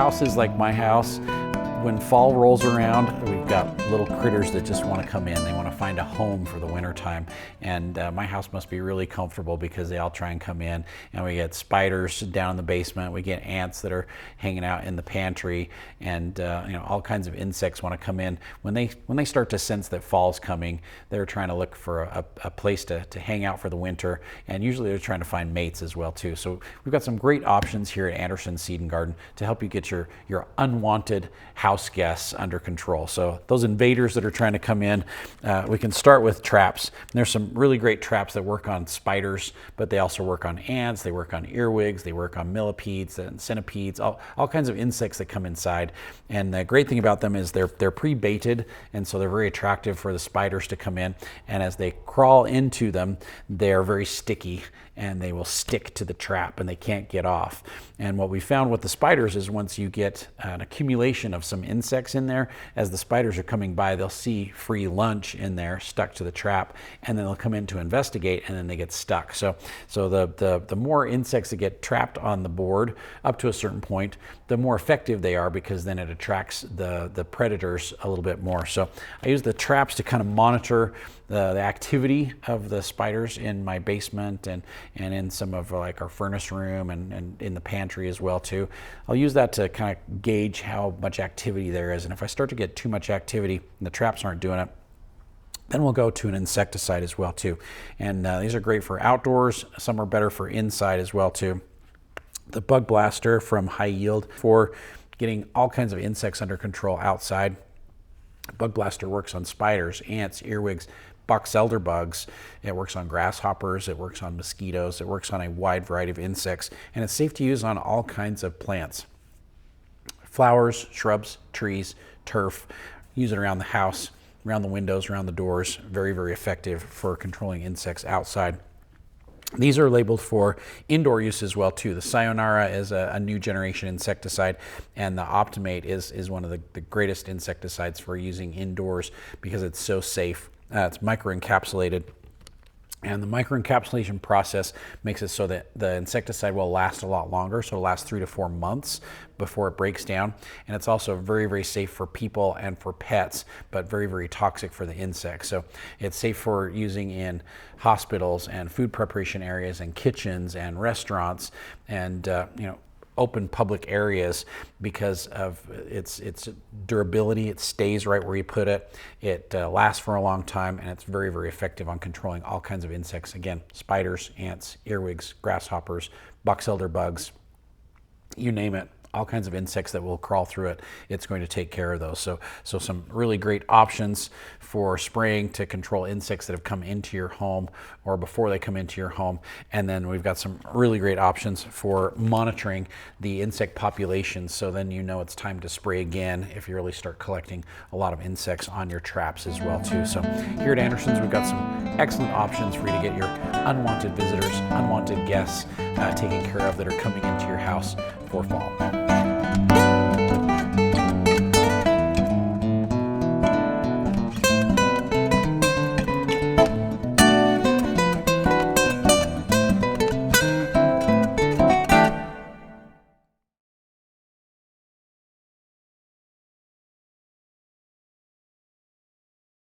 houses like my house, when fall rolls around, we've got little critters that just want to come in. They want to find a home for the winter time. And my house must be really comfortable because they all try and come in. And we get spiders down in the basement. We get ants that are hanging out in the pantry. And all kinds of insects want to come in. When they start to sense that fall's coming, they're trying to look for a place to hang out for the winter. And usually they're trying to find mates as well too. So we've got some great options here at Anderson Seed and Garden to help you get your unwanted house guests under control. So those invaders that are trying to come in, we can start with traps. There's some really great traps that work on spiders, but they also work on ants, they work on earwigs, they work on millipedes and centipedes, all kinds of insects that come inside. And the great thing about them is they're pre-baited, and so they're very attractive for the spiders to come in. And as they crawl into them, they're very sticky and they will stick to the trap and they can't get off. And what we found with the spiders is once you get an accumulation of some insects in there, as the spiders are coming by, they'll see free lunch in there stuck to the trap, and then they'll come in to investigate, and then they get stuck. So the more insects that get trapped on the board up to a certain point, the more effective they are, because then it attracts the predators a little bit more. So I use the traps to kind of monitor the activity of the spiders in my basement and in some of like our furnace room and in the pantry as well too. I'll use that to kind of gauge how much activity there is. And if I start to get too much activity and the traps aren't doing it, then we'll go to an insecticide as well too. And these are great for outdoors. Some are better for inside as well too. The Bug Blaster from High Yield for getting all kinds of insects under control outside. Bug Blaster works on spiders, ants, earwigs, box elder bugs. It works on grasshoppers, it works on mosquitoes, it works on a wide variety of insects, and it's safe to use on all kinds of plants. Flowers, shrubs, trees, turf. Use it around the house, around the windows, around the doors. Very, very effective for controlling insects outside. These are labeled for indoor use as well too. The Sayonara is a new generation insecticide, and the Optimate is one of the greatest insecticides for using indoors because it's so safe. It's microencapsulated, and the microencapsulation process makes it so that the insecticide will last a lot longer, so it'll last 3 to 4 months before it breaks down. And it's also very, very safe for people and for pets, but very, very toxic for the insects. So it's safe for using in hospitals and food preparation areas and kitchens and restaurants and open public areas because of its durability. It stays right where you put it. It lasts for a long time, and it's very, very effective on controlling all kinds of insects. Again, spiders, ants, earwigs, grasshoppers, box elder bugs, you name it. All kinds of insects that will crawl through it, it's going to take care of those. So some really great options for spraying to control insects that have come into your home or before they come into your home. And then we've got some really great options for monitoring the insect populations, so then you know it's time to spray again if you really start collecting a lot of insects on your traps as well too. So here at Anderson's, we've got some excellent options for you to get your unwanted visitors, unwanted guests taken care of that are coming into your house for fall.